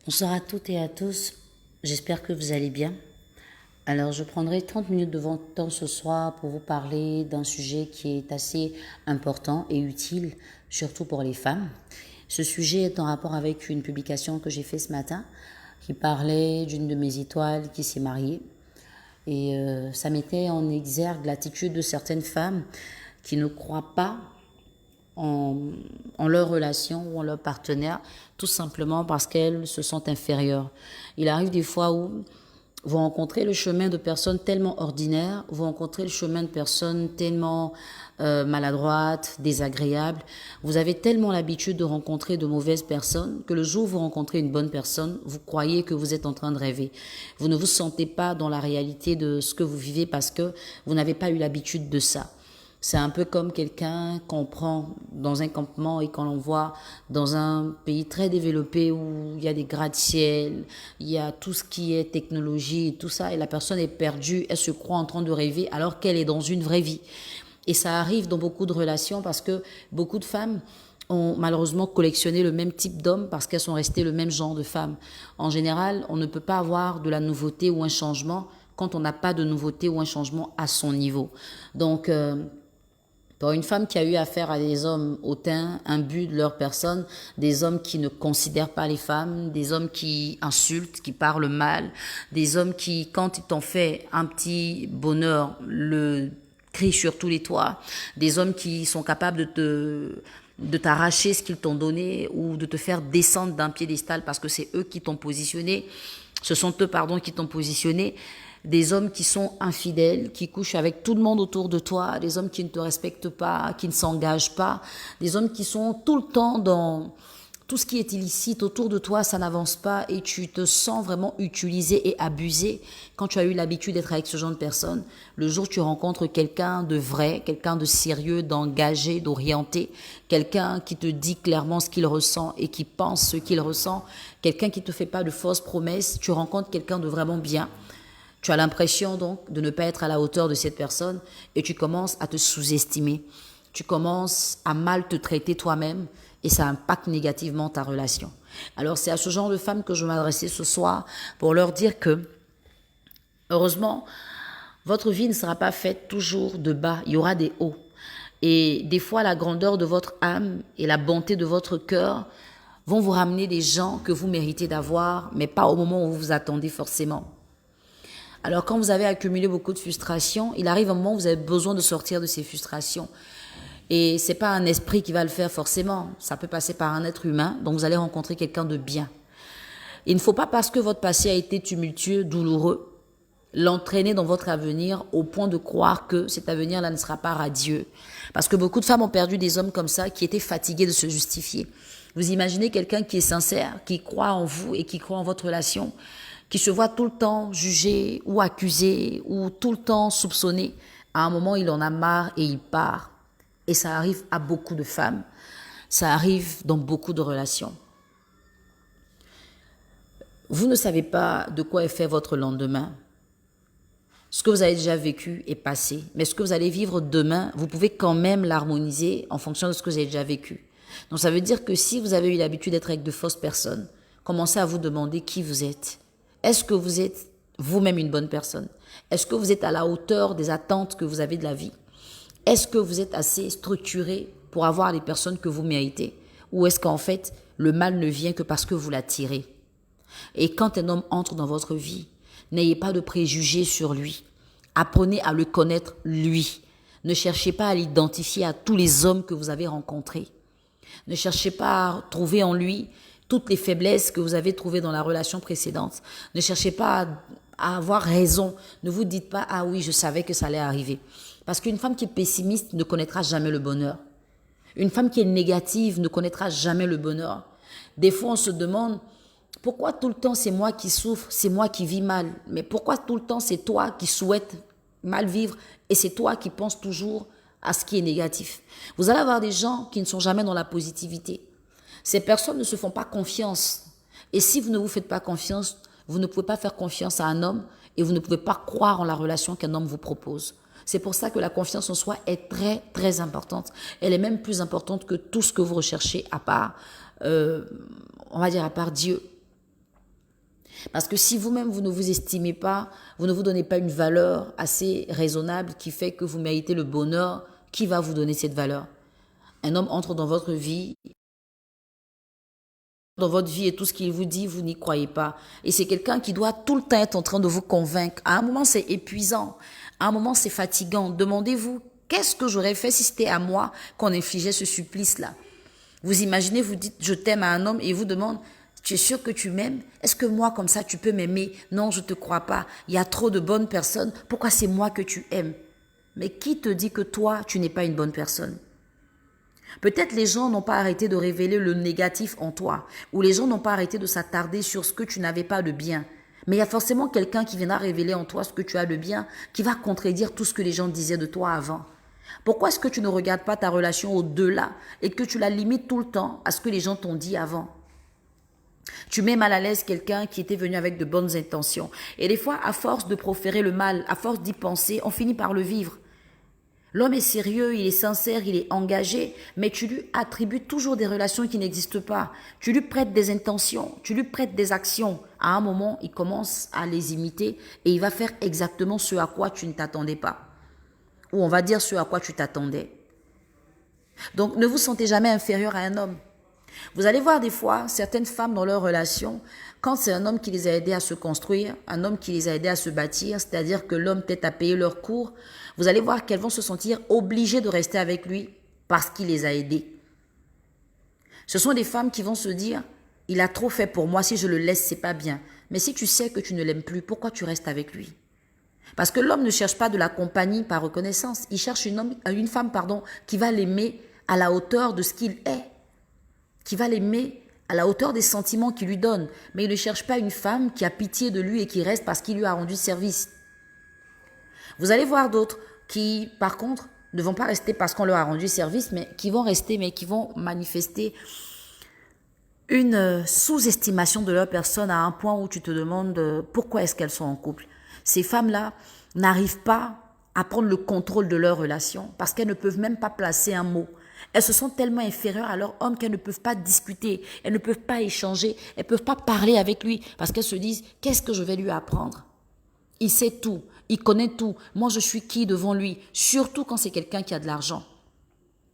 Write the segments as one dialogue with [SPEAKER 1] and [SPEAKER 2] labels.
[SPEAKER 1] Bonsoir à toutes et à tous, j'espère que vous allez bien. Alors je prendrai 30 minutes de votre temps ce soir pour vous parler d'un sujet qui est assez important et utile, surtout pour les femmes. Ce sujet est en rapport avec une publication que j'ai faite ce matin qui parlait d'une de mes étoiles qui s'est mariée. Et ça mettait en exergue l'attitude de certaines femmes qui ne croient pas en, en leur relation ou en leur partenaire, tout simplement parce qu'elles se sentent inférieures. Il arrive des fois où vous rencontrez le chemin de personnes tellement ordinaires, vous rencontrez le chemin de personnes tellement maladroites, désagréables. Vous avez tellement l'habitude de rencontrer de mauvaises personnes que le jour où vous rencontrez une bonne personne, vous croyez que vous êtes en train de rêver. Vous ne vous sentez pas dans la réalité de ce que vous vivez parce que vous n'avez pas eu l'habitude de ça. C'est un peu comme quelqu'un qu'on prend dans un campement et qu'on l'envoie dans un pays très développé où il y a des gratte-ciel, il y a tout ce qui est technologie et tout ça, et la personne est perdue, elle se croit en train de rêver alors qu'elle est dans une vraie vie. Et ça arrive dans beaucoup de relations parce que beaucoup de femmes ont malheureusement collectionné le même type d'hommes parce qu'elles sont restées le même genre de femmes. En général, on ne peut pas avoir de la nouveauté ou un changement quand on n'a pas de nouveauté ou un changement à son niveau. Donc, pour une femme qui a eu affaire à des hommes hautains, imbus de leur personne, des hommes qui ne considèrent pas les femmes, des hommes qui insultent, qui parlent mal, des hommes qui, quand ils t'ont fait un petit bonheur, le crient sur tous les toits, des hommes qui sont capables de t'arracher ce qu'ils t'ont donné ou de te faire descendre d'un piédestal parce que c'est eux qui t'ont positionné, ce sont eux, pardon, qui t'ont positionné. Des hommes qui sont infidèles, qui couchent avec tout le monde autour de toi, des hommes qui ne te respectent pas, qui ne s'engagent pas, des hommes qui sont tout le temps dans tout ce qui est illicite autour de toi, ça n'avance pas et tu te sens vraiment utilisé et abusé quand tu as eu l'habitude d'être avec ce genre de personnes. Le jour où tu rencontres quelqu'un de vrai, quelqu'un de sérieux, d'engagé, d'orienté, quelqu'un qui te dit clairement ce qu'il ressent et qui pense ce qu'il ressent, quelqu'un qui ne te fait pas de fausses promesses, tu rencontres quelqu'un de vraiment bien. Tu as l'impression donc de ne pas être à la hauteur de cette personne et tu commences à te sous-estimer. Tu commences à mal te traiter toi-même et ça impacte négativement ta relation. Alors c'est à ce genre de femmes que je vais m'adresser ce soir pour leur dire que, heureusement, votre vie ne sera pas faite toujours de bas, il y aura des hauts. Et des fois, la grandeur de votre âme et la bonté de votre cœur vont vous ramener des gens que vous méritez d'avoir, mais pas au moment où vous vous attendez forcément. Alors quand vous avez accumulé beaucoup de frustrations, il arrive un moment où vous avez besoin de sortir de ces frustrations. Et c'est pas un esprit qui va le faire forcément. Ça peut passer par un être humain, donc vous allez rencontrer quelqu'un de bien. Il ne faut pas, parce que votre passé a été tumultueux, douloureux, l'entraîner dans votre avenir au point de croire que cet avenir-là ne sera pas radieux. Parce que beaucoup de femmes ont perdu des hommes comme ça qui étaient fatigués de se justifier. Vous imaginez quelqu'un qui est sincère, qui croit en vous et qui croit en votre relation, qui se voit tout le temps jugé ou accusé ou tout le temps soupçonné. À un moment, il en a marre et il part. Et ça arrive à beaucoup de femmes. Ça arrive dans beaucoup de relations. Vous ne savez pas de quoi est fait votre lendemain. Ce que vous avez déjà vécu est passé. Mais ce que vous allez vivre demain, vous pouvez quand même l'harmoniser en fonction de ce que vous avez déjà vécu. Donc ça veut dire que si vous avez eu l'habitude d'être avec de fausses personnes, commencez à vous demander qui vous êtes. Est-ce que vous êtes vous-même une bonne personne? Est-ce que vous êtes à la hauteur des attentes que vous avez de la vie? Est-ce que vous êtes assez structuré pour avoir les personnes que vous méritez? Ou est-ce qu'en fait, le mal ne vient que parce que vous l'attirez? Et quand un homme entre dans votre vie, n'ayez pas de préjugés sur lui. Apprenez à le connaître lui. Ne cherchez pas à l'identifier à tous les hommes que vous avez rencontrés. Ne cherchez pas à trouver en lui toutes les faiblesses que vous avez trouvées dans la relation précédente. Ne cherchez pas à avoir raison. Ne vous dites pas « Ah oui, je savais que ça allait arriver ». Parce qu'une femme qui est pessimiste ne connaîtra jamais le bonheur. Une femme qui est négative ne connaîtra jamais le bonheur. Des fois, on se demande « Pourquoi tout le temps c'est moi qui souffre, c'est moi qui vis mal ?» Mais pourquoi tout le temps c'est toi qui souhaites mal vivre et c'est toi qui penses toujours à ce qui est négatif? Vous allez avoir des gens qui ne sont jamais dans la positivité. Ces personnes ne se font pas confiance. Et si vous ne vous faites pas confiance, vous ne pouvez pas faire confiance à un homme et vous ne pouvez pas croire en la relation qu'un homme vous propose. C'est pour ça que la confiance en soi est très, très importante. Elle est même plus importante que tout ce que vous recherchez à part, on va dire à part Dieu. Parce que si vous-même, vous ne vous estimez pas, vous ne vous donnez pas une valeur assez raisonnable qui fait que vous méritez le bonheur, qui va vous donner cette valeur? Un homme entre dans votre vie et tout ce qu'il vous dit, vous n'y croyez pas. Et c'est quelqu'un qui doit tout le temps être en train de vous convaincre. À un moment, c'est épuisant. À un moment, c'est fatigant. Demandez-vous, qu'est-ce que j'aurais fait si c'était à moi qu'on infligeait ce supplice-là? Vous imaginez, vous dites, je t'aime à un homme et il vous demande, tu es sûr que tu m'aimes? Est-ce que moi, comme ça, tu peux m'aimer? Non, je ne te crois pas. Il y a trop de bonnes personnes. Pourquoi c'est moi que tu aimes? Mais qui te dit que toi, tu n'es pas une bonne personne? Peut-être les gens n'ont pas arrêté de révéler le négatif en toi, ou les gens n'ont pas arrêté de s'attarder sur ce que tu n'avais pas de bien. Mais il y a forcément quelqu'un qui viendra révéler en toi ce que tu as de bien, qui va contredire tout ce que les gens disaient de toi avant. Pourquoi est-ce que tu ne regardes pas ta relation au-delà et que tu la limites tout le temps à ce que les gens t'ont dit avant? Tu mets mal à l'aise quelqu'un qui était venu avec de bonnes intentions. Et des fois, à force de proférer le mal, à force d'y penser, on finit par le vivre. L'homme est sérieux, il est sincère, il est engagé, mais tu lui attribues toujours des relations qui n'existent pas. Tu lui prêtes des intentions, tu lui prêtes des actions. À un moment, il commence à les imiter et il va faire exactement ce à quoi tu ne t'attendais pas. Ou on va dire ce à quoi tu t'attendais. Donc, ne vous sentez jamais inférieur à un homme. Vous allez voir des fois certaines femmes dans leur relation, quand c'est un homme qui les a aidés à se construire, un homme qui les a aidés à se bâtir, c'est-à-dire que l'homme peut-être à payer leurs cours, vous allez voir qu'elles vont se sentir obligées de rester avec lui parce qu'il les a aidées. Ce sont des femmes qui vont se dire, il a trop fait pour moi, si je le laisse, c'est pas bien. Mais si tu sais que tu ne l'aimes plus, pourquoi tu restes avec lui? Parce que l'homme ne cherche pas de la compagnie par reconnaissance, il cherche une femme qui va l'aimer à la hauteur de ce qu'il est, qui va l'aimer à la hauteur des sentiments qu'il lui donne. Mais il ne cherche pas une femme qui a pitié de lui et qui reste parce qu'il lui a rendu service. Vous allez voir d'autres qui, par contre, ne vont pas rester parce qu'on leur a rendu service, mais qui vont rester, mais qui vont manifester une sous-estimation de leur personne à un point où tu te demandes pourquoi est-ce qu'elles sont en couple. Ces femmes-là n'arrivent pas à prendre le contrôle de leur relation parce qu'elles ne peuvent même pas placer un mot. Elles se sentent tellement inférieures à leur homme qu'elles ne peuvent pas discuter, elles ne peuvent pas échanger, elles ne peuvent pas parler avec lui parce qu'elles se disent « qu'est-ce que je vais lui apprendre ?» Il sait tout, il connaît tout, moi je suis qui devant lui, surtout quand c'est quelqu'un qui a de l'argent.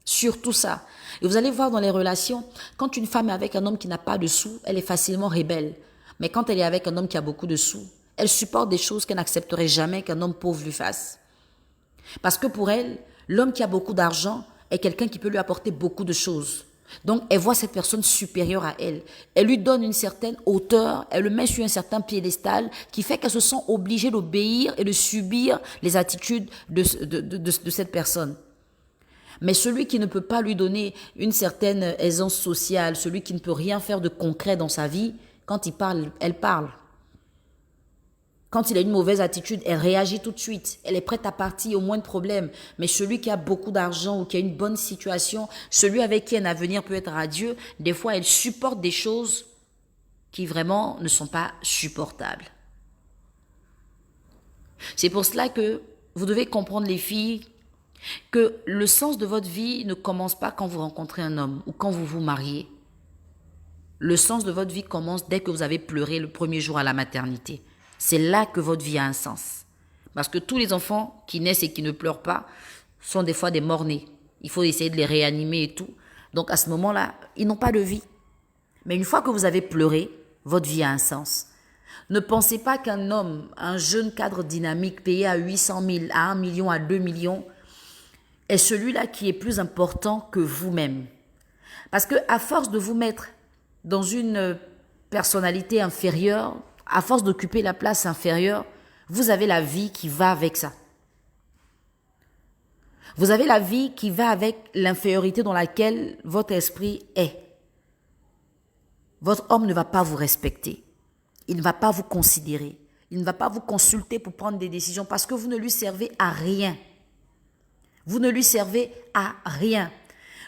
[SPEAKER 1] Surtout ça. Et vous allez voir dans les relations, quand une femme est avec un homme qui n'a pas de sous, elle est facilement rebelle. Mais quand elle est avec un homme qui a beaucoup de sous, elle supporte des choses qu'elle n'accepterait jamais qu'un homme pauvre lui fasse. Parce que pour elle, l'homme qui a beaucoup d'argent est quelqu'un qui peut lui apporter beaucoup de choses. Donc, elle voit cette personne supérieure à elle. Elle lui donne une certaine hauteur, elle le met sur un certain piédestal qui fait qu'elle se sent obligée d'obéir et de subir les attitudes de cette personne. Mais celui qui ne peut pas lui donner une certaine aisance sociale, celui qui ne peut rien faire de concret dans sa vie, quand il parle, elle parle. Quand il a une mauvaise attitude, elle réagit tout de suite. Elle est prête à partir au moindre problème. Mais celui qui a beaucoup d'argent ou qui a une bonne situation, celui avec qui un avenir peut être radieux, des fois, elle supporte des choses qui vraiment ne sont pas supportables. C'est pour cela que vous devez comprendre, les filles, que le sens de votre vie ne commence pas quand vous rencontrez un homme ou quand vous vous mariez. Le sens de votre vie commence dès que vous avez pleuré le premier jour à la maternité. C'est là que votre vie a un sens. Parce que tous les enfants qui naissent et qui ne pleurent pas sont des fois des morts-nés. Il faut essayer de les réanimer et tout. Donc à ce moment-là, ils n'ont pas de vie. Mais une fois que vous avez pleuré, votre vie a un sens. Ne pensez pas qu'un homme, un jeune cadre dynamique payé à 800 000, à 1 million, à 2 millions, est celui-là qui est plus important que vous-même. Parce que à force de vous mettre dans une personnalité inférieure, à force d'occuper la place inférieure, vous avez la vie qui va avec ça. Vous avez la vie qui va avec l'infériorité dans laquelle votre esprit est. Votre homme ne va pas vous respecter. Il ne va pas vous considérer. Il ne va pas vous consulter pour prendre des décisions parce que vous ne lui servez à rien. Vous ne lui servez à rien.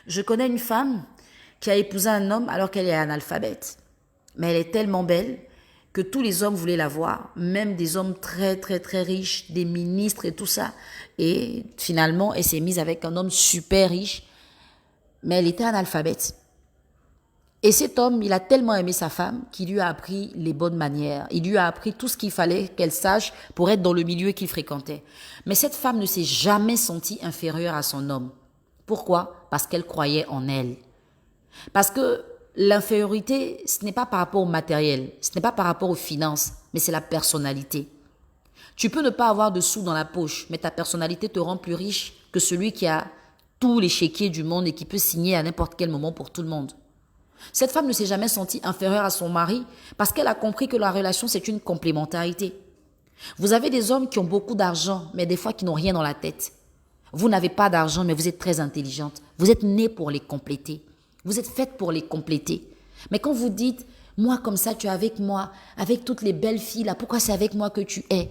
[SPEAKER 1] Je connais une femme qui a épousé un homme alors qu'elle est analphabète. Mais elle est tellement belle que tous les hommes voulaient la voir, même des hommes très, très, très riches, des ministres et tout ça. Et finalement, elle s'est mise avec un homme super riche, mais elle était analphabète. Et cet homme, il a tellement aimé sa femme qu'il lui a appris les bonnes manières. Il lui a appris tout ce qu'il fallait qu'elle sache pour être dans le milieu qu'il fréquentait. Mais cette femme ne s'est jamais sentie inférieure à son homme. Pourquoi? Parce qu'elle croyait en elle. Parce que l'infériorité, ce n'est pas par rapport au matériel, ce n'est pas par rapport aux finances, mais c'est la personnalité. Tu peux ne pas avoir de sous dans la poche, mais ta personnalité te rend plus riche que celui qui a tous les chéquiers du monde et qui peut signer à n'importe quel moment pour tout le monde. Cette femme ne s'est jamais sentie inférieure à son mari parce qu'elle a compris que la relation, c'est une complémentarité. Vous avez des hommes qui ont beaucoup d'argent, mais des fois qui n'ont rien dans la tête. Vous n'avez pas d'argent, mais vous êtes très intelligente. Vous êtes née pour les compléter. Vous êtes faite pour les compléter. Mais quand vous dites, moi comme ça, tu es avec moi, avec toutes les belles filles là, pourquoi c'est avec moi que tu es?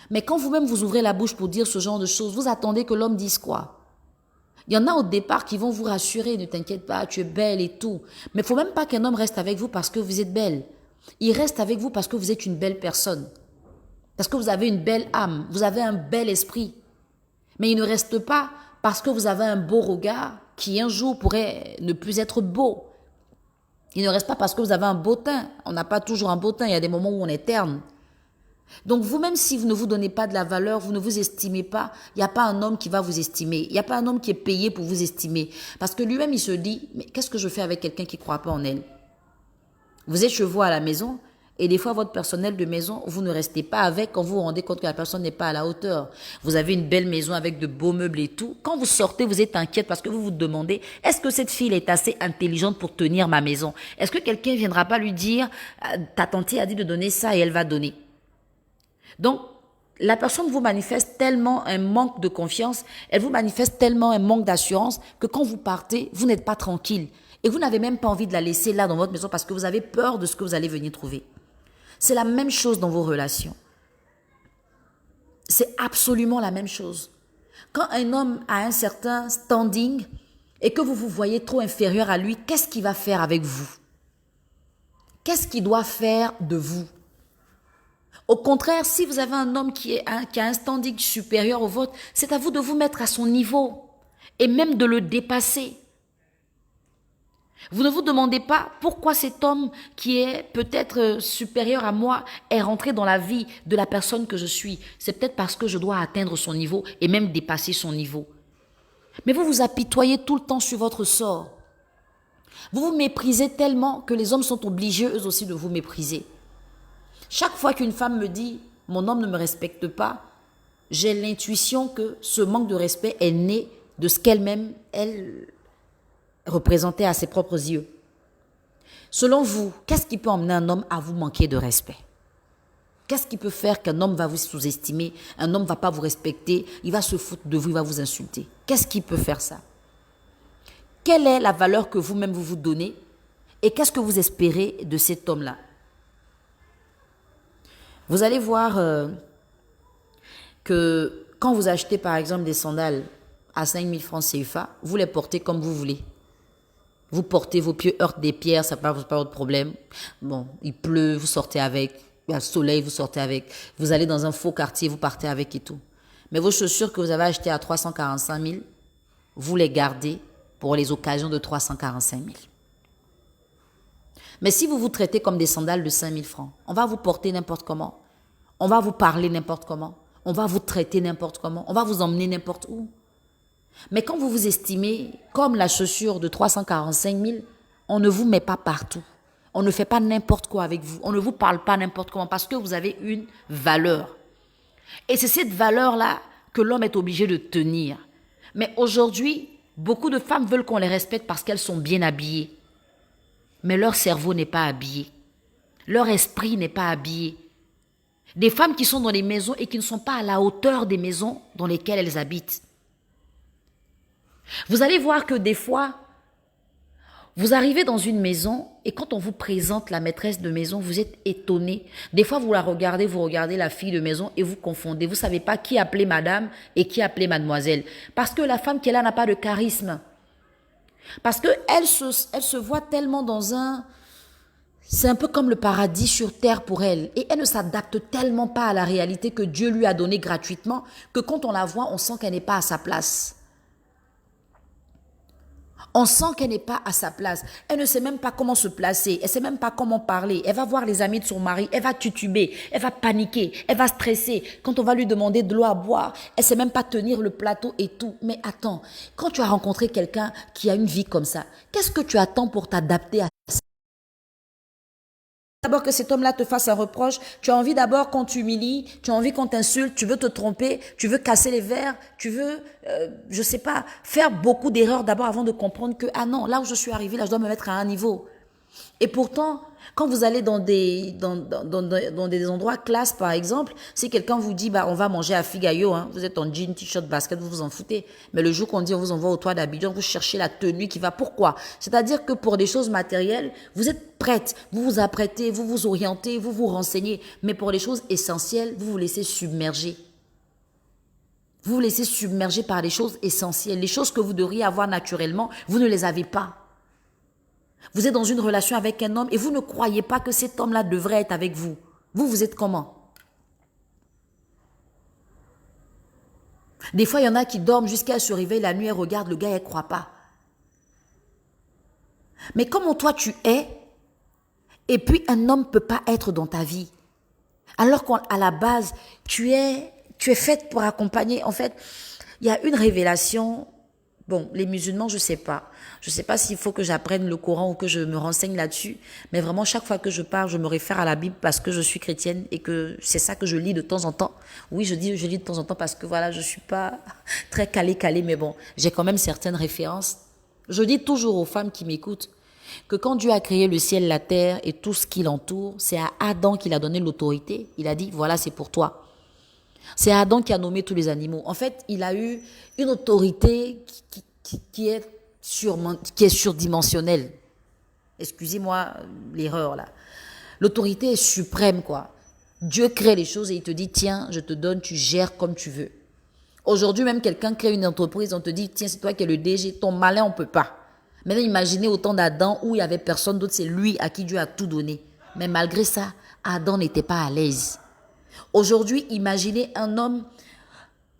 [SPEAKER 1] Mais quand vous-même vous ouvrez la bouche pour dire ce genre de choses, vous attendez que l'homme dise quoi? Il y en a au départ qui vont vous rassurer, ne t'inquiète pas, tu es belle et tout. Mais il ne faut même pas qu'un homme reste avec vous parce que vous êtes belle. Il reste avec vous parce que vous êtes une belle personne. Parce que vous avez une belle âme, vous avez un bel esprit. Mais il ne reste pas parce que vous avez un beau regard qui un jour pourrait ne plus être beau. Il ne reste pas parce que vous avez un beau teint. On n'a pas toujours un beau teint, il y a des moments où on est terne. Donc vous-même, si vous ne vous donnez pas de la valeur, vous ne vous estimez pas, il n'y a pas un homme qui va vous estimer. Il n'y a pas un homme qui est payé pour vous estimer. Parce que lui-même, il se dit, mais qu'est-ce que je fais avec quelqu'un qui ne croit pas en elle? Vous êtes chez vous à la maison et des fois, votre personnel de maison, vous ne restez pas avec quand vous vous rendez compte que la personne n'est pas à la hauteur. Vous avez une belle maison avec de beaux meubles et tout. Quand vous sortez, vous êtes inquiète parce que vous vous demandez, est-ce que cette fille est assez intelligente pour tenir ma maison? Est-ce que quelqu'un ne viendra pas lui dire, ta tante a dit de donner ça et elle va donner? Donc, la personne vous manifeste tellement un manque de confiance, elle vous manifeste tellement un manque d'assurance que quand vous partez, vous n'êtes pas tranquille. Et vous n'avez même pas envie de la laisser là dans votre maison parce que vous avez peur de ce que vous allez venir trouver. C'est la même chose dans vos relations. C'est absolument la même chose. Quand un homme a un certain standing et que vous vous voyez trop inférieur à lui, qu'est-ce qu'il va faire avec vous? Qu'est-ce qu'il doit faire de vous? Au contraire, si vous avez un homme qui a un standing supérieur au vôtre, c'est à vous de vous mettre à son niveau et même de le dépasser. Vous ne vous demandez pas pourquoi cet homme qui est peut-être supérieur à moi est rentré dans la vie de la personne que je suis. C'est peut-être parce que je dois atteindre son niveau et même dépasser son niveau. Mais vous vous apitoyez tout le temps sur votre sort. Vous vous méprisez tellement que les hommes sont obligés eux aussi de vous mépriser. Chaque fois qu'une femme me dit « mon homme ne me respecte pas », j'ai l'intuition que ce manque de respect est né de ce qu'elle-même, elle représentait à ses propres yeux. Selon vous, qu'est-ce qui peut emmener un homme à vous manquer de respect? Qu'est-ce qui peut faire qu'un homme va vous sous-estimer, un homme ne va pas vous respecter, il va se foutre de vous, il va vous insulter? Qu'est-ce qui peut faire ça? Quelle est la valeur que vous-même vous donnez et qu'est-ce que vous espérez de cet homme-là? Vous allez voir que quand vous achetez par exemple des sandales à 5 000 francs CFA, vous les portez comme vous voulez. Vous portez vos pieds, heurtent des pierres, ça n'est pas votre problème. Bon, il pleut, vous sortez avec. Il y a le soleil, vous sortez avec. Vous allez dans un faux quartier, vous partez avec et tout. Mais vos chaussures que vous avez achetées à 345 000, vous les gardez pour les occasions de 345 000. Mais si vous vous traitez comme des sandales de 5 000 francs, on va vous porter n'importe comment. On va vous parler n'importe comment. On va vous traiter n'importe comment. On va vous emmener n'importe où. Mais quand vous vous estimez comme la chaussure de 345 000, on ne vous met pas partout. On ne fait pas n'importe quoi avec vous. On ne vous parle pas n'importe comment parce que vous avez une valeur. Et c'est cette valeur-là que l'homme est obligé de tenir. Mais aujourd'hui, beaucoup de femmes veulent qu'on les respecte parce qu'elles sont bien habillées. Mais leur cerveau n'est pas habillé. Leur esprit n'est pas habillé. Des femmes qui sont dans les maisons et qui ne sont pas à la hauteur des maisons dans lesquelles elles habitent. Vous allez voir que des fois, vous arrivez dans une maison et quand on vous présente la maîtresse de maison, vous êtes étonné. Des fois, vous regardez la fille de maison et vous confondez. Vous ne savez pas qui appeler madame et qui appeler mademoiselle. Parce que la femme qui est là n'a pas de charisme. Parce qu'elle se voit tellement dans un... C'est un peu comme le paradis sur terre pour elle. Et elle ne s'adapte tellement pas à la réalité que Dieu lui a donnée gratuitement que quand on la voit, on sent qu'elle n'est pas à sa place.
[SPEAKER 2] On sent qu'elle n'est pas à sa place. Elle ne sait même pas comment se placer. Elle ne sait même pas comment parler. Elle va voir les amis de son mari. Elle va tituber. Elle va paniquer. Elle va stresser. Quand on va lui demander de l'eau à boire, elle ne sait même pas tenir le plateau et tout. Mais attends, quand tu as rencontré quelqu'un qui a une vie comme ça, qu'est-ce que tu attends pour t'adapter à ça? D'abord que cet homme-là te fasse un reproche, tu as envie d'abord qu'on t'humilie, tu as envie qu'on t'insulte, tu veux te tromper, tu veux casser les verres, tu veux, je sais pas, faire beaucoup d'erreurs d'abord avant de comprendre que, ah non, là où je suis arrivé, là je dois me mettre à un niveau. Et pourtant, quand vous allez dans des endroits classe, par exemple, si quelqu'un vous dit, bah, on va manger à Figayo, hein, vous êtes en jean, t-shirt, basket, vous vous en foutez. Mais le jour qu'on dit, on vous envoie au toit d'Abidjan, vous cherchez la tenue qui va. Pourquoi? C'est-à-dire que pour des choses matérielles, vous êtes prête, vous vous apprêtez, vous vous orientez, vous vous renseignez. Mais pour les choses essentielles, vous vous laissez submerger. Vous vous laissez submerger par les choses essentielles. Les choses que vous devriez avoir naturellement, vous ne les avez pas. Vous êtes dans une relation avec un homme et vous ne croyez pas que cet homme-là devrait être avec vous. Vous, vous êtes comment? Des fois, il y en a qui dorment jusqu'à se réveiller la nuit et regardent le gars et ne croient pas. Mais comment toi tu es, et puis un homme ne peut pas être dans ta vie. Alors qu'à la base, tu es faite pour accompagner. En fait, il y a une révélation. Bon, les musulmans, je sais pas. Je sais pas s'il faut que j'apprenne le Coran ou que je me renseigne là-dessus. Mais vraiment, chaque fois que je parle, je me réfère à la Bible parce que je suis chrétienne et que c'est ça que je lis de temps en temps. Oui, je lis de temps en temps parce que voilà, je suis pas très calée, mais bon, j'ai quand même certaines références. Je dis toujours aux femmes qui m'écoutent que quand Dieu a créé le ciel, la terre et tout ce qui l'entoure, c'est à Adam qu'il a donné l'autorité. Il a dit, voilà, c'est pour toi. C'est Adam qui a nommé tous les animaux. En fait, il a eu une autorité qui est surdimensionnelle. Excusez-moi l'erreur là. L'autorité est suprême quoi. Dieu crée les choses et il te dit, tiens, je te donne, tu gères comme tu veux. Aujourd'hui, même quelqu'un crée une entreprise, on te dit, tiens, c'est toi qui es le DG, ton malin, on ne peut pas. Maintenant, imaginez au temps d'Adam où il n'y avait personne d'autre, c'est lui à qui Dieu a tout donné. Mais malgré ça, Adam n'était pas à l'aise. Aujourd'hui, imaginez un homme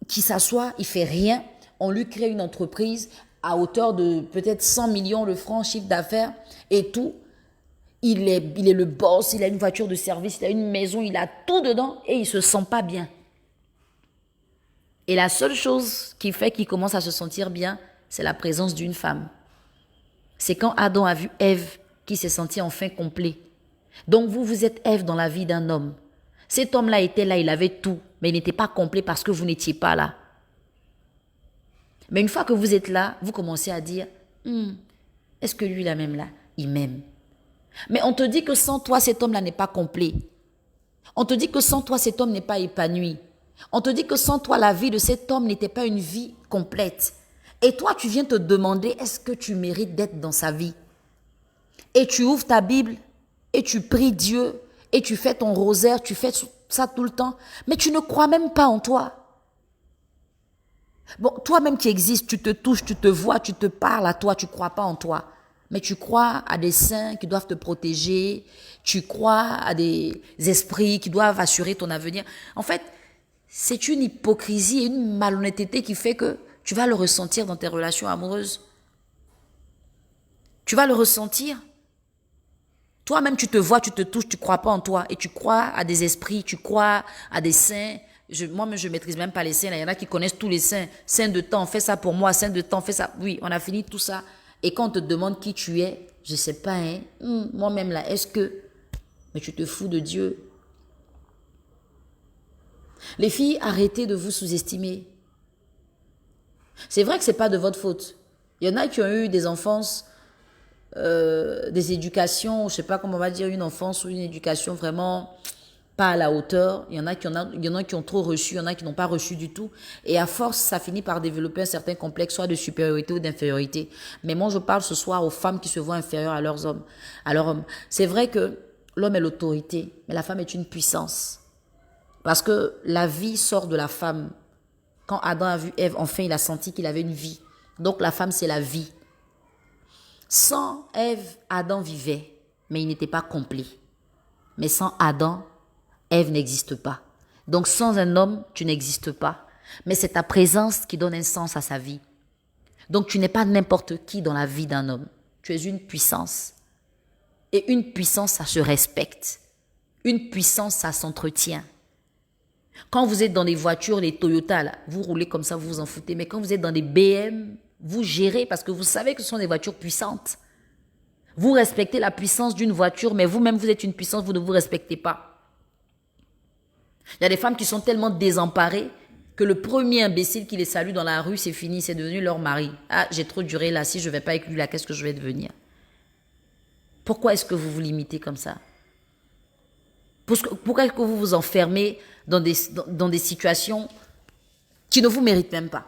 [SPEAKER 2] qui s'assoit, il fait rien, on lui crée une entreprise à hauteur de peut-être 100 millions de francs chiffre d'affaires et tout. Il est le boss, il a une voiture de service, il a une maison, il a tout dedans et il se sent pas bien. Et la seule chose qui fait qu'il commence à se sentir bien, c'est la présence d'une femme. C'est quand Adam a vu Ève qu'il s'est senti enfin complet. Donc vous êtes Ève dans la vie d'un homme. Cet homme-là était là, il avait tout, mais il n'était pas complet parce que vous n'étiez pas là. Mais une fois que vous êtes là, vous commencez à dire, est-ce que lui, là même là, il m'aime? Mais on te dit que sans toi, cet homme-là n'est pas complet. On te dit que sans toi, cet homme n'est pas épanoui. On te dit que sans toi, la vie de cet homme n'était pas une vie complète. Et toi, tu viens te demander, est-ce que tu mérites d'être dans sa vie? Et tu ouvres ta Bible, et tu pries Dieu, et tu fais ton rosaire, tu fais ça tout le temps, mais tu ne crois même pas en toi. Bon, toi-même qui existes, tu te touches, tu te vois, tu te parles à toi, tu ne crois pas en toi. Mais tu crois à des saints qui doivent te protéger, tu crois à des esprits qui doivent assurer ton avenir. En fait, c'est une hypocrisie et une malhonnêteté qui fait que tu vas le ressentir dans tes relations amoureuses. Tu vas le ressentir. Toi-même, tu te vois, tu te touches, tu ne crois pas en toi. Et tu crois à des esprits, tu crois à des saints. Moi-même, je ne maîtrise même pas les saints. Il y en a qui connaissent tous les saints. Saint de temps, fais ça pour moi. Saint de temps, fais ça. Oui, on a fini tout ça. Et quand on te demande qui tu es, je ne sais pas, hein. Moi-même là, est-ce que... Mais tu te fous de Dieu. Les filles, arrêtez de vous sous-estimer. C'est vrai que ce n'est pas de votre faute. Il y en a qui ont eu des enfances, des éducations, je ne sais pas comment on va dire, une enfance ou une éducation vraiment pas à la hauteur. Il y en a qui ont trop reçu, il y en a qui n'ont pas reçu du tout. Et à force, ça finit par développer un certain complexe, soit de supériorité ou d'infériorité. Mais moi, je parle ce soir aux femmes qui se voient inférieures à leurs hommes. C'est vrai que l'homme est l'autorité, mais la femme est une puissance. Parce que la vie sort de la femme. Quand Adam a vu Ève, enfin, il a senti qu'il avait une vie. Donc, la femme, c'est la vie. Sans Ève, Adam vivait, mais il n'était pas complet. Mais sans Adam, Ève n'existe pas. Donc, sans un homme, tu n'existes pas. Mais c'est ta présence qui donne un sens à sa vie. Donc, tu n'es pas n'importe qui dans la vie d'un homme. Tu es une puissance. Et une puissance, ça se respecte. Une puissance, ça s'entretient. Quand vous êtes dans des voitures, les Toyota, là, vous roulez comme ça, vous vous en foutez. Mais quand vous êtes dans des BM, vous gérez parce que vous savez que ce sont des voitures puissantes. Vous respectez la puissance d'une voiture, mais vous-même, vous êtes une puissance, vous ne vous respectez pas. Il y a des femmes qui sont tellement désemparées que le premier imbécile qui les salue dans la rue, c'est fini, c'est devenu leur mari. Ah, j'ai trop duré là, si je ne vais pas avec lui là, qu'est-ce que je vais devenir? Pourquoi est-ce que vous vous limitez comme ça? Pourquoi est-ce que vous vous enfermez dans des situations qui ne vous méritent même pas?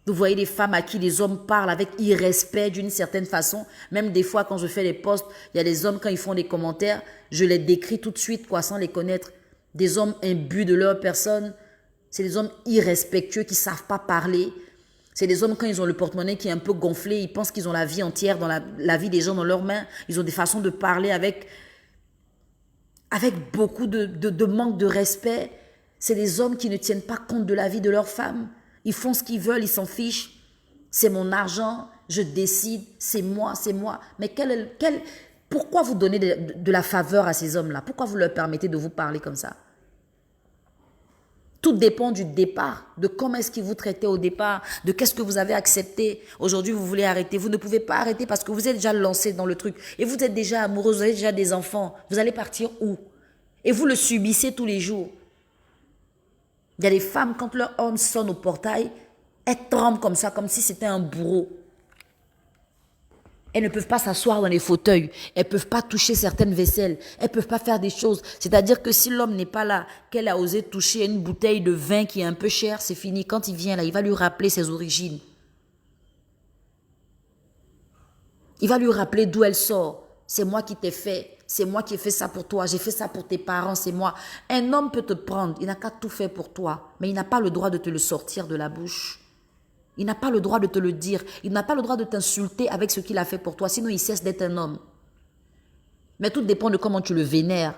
[SPEAKER 2] Vous voyez des femmes à qui les hommes parlent avec irrespect d'une certaine façon. Même des fois, quand je fais les posts, il y a des hommes, quand ils font des commentaires, je les décris tout de suite, quoi, sans les connaître. Des hommes imbus de leur personne. C'est des hommes irrespectueux qui ne savent pas parler. C'est des hommes, quand ils ont le porte-monnaie qui est un peu gonflé, ils pensent qu'ils ont la vie entière, dans la vie des gens dans leurs mains. Ils ont des façons de parler avec beaucoup de manque de respect. C'est des hommes qui ne tiennent pas compte de la vie de leurs femmes. Ils font ce qu'ils veulent, ils s'en fichent. C'est mon argent, je décide, c'est moi, c'est moi. Mais pourquoi vous donnez de la faveur à ces hommes-là? Pourquoi vous leur permettez de vous parler comme ça? Tout dépend du départ, de comment est-ce qu'ils vous traitaient au départ, de qu'est-ce que vous avez accepté. Aujourd'hui, vous voulez arrêter. Vous ne pouvez pas arrêter parce que vous êtes déjà lancé dans le truc. Et vous êtes déjà amoureux, vous avez déjà des enfants. Vous allez partir où? Et vous le subissez tous les jours. Il y a des femmes, quand leur homme sonne au portail, elles tremblent comme ça, comme si c'était un bourreau. Elles ne peuvent pas s'asseoir dans les fauteuils. Elles ne peuvent pas toucher certaines vaisselles. Elles ne peuvent pas faire des choses. C'est-à-dire que si l'homme n'est pas là, qu'elle a osé toucher une bouteille de vin qui est un peu chère, c'est fini. Quand il vient là, il va lui rappeler ses origines. Il va lui rappeler d'où elle sort. C'est moi qui t'ai fait. C'est moi qui ai fait ça pour toi. J'ai fait ça pour tes parents. C'est moi. Un homme peut te prendre. Il n'a qu'à tout faire pour toi. Mais il n'a pas le droit de te le sortir de la bouche. Il n'a pas le droit de te le dire. Il n'a pas le droit de t'insulter avec ce qu'il a fait pour toi. Sinon, il cesse d'être un homme. Mais tout dépend de comment tu le vénères.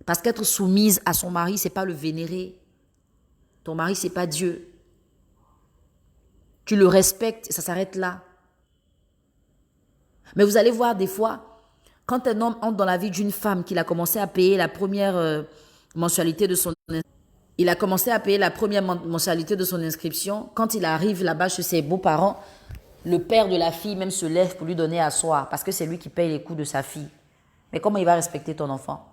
[SPEAKER 2] Parce qu'être soumise à son mari, ce n'est pas le vénérer. Ton mari, ce n'est pas Dieu. Tu le respectes et ça s'arrête là. Mais vous allez voir des fois, quand un homme entre dans la vie d'une femme qu'il a commencé à payer la première mensualité de son il a commencé à payer la première mensualité de son inscription. Quand il arrive là-bas chez ses beaux-parents, le père de la fille même se lève pour lui donner à asseoir parce que c'est lui qui paye les coûts de sa fille. Mais comment il va respecter ton enfant?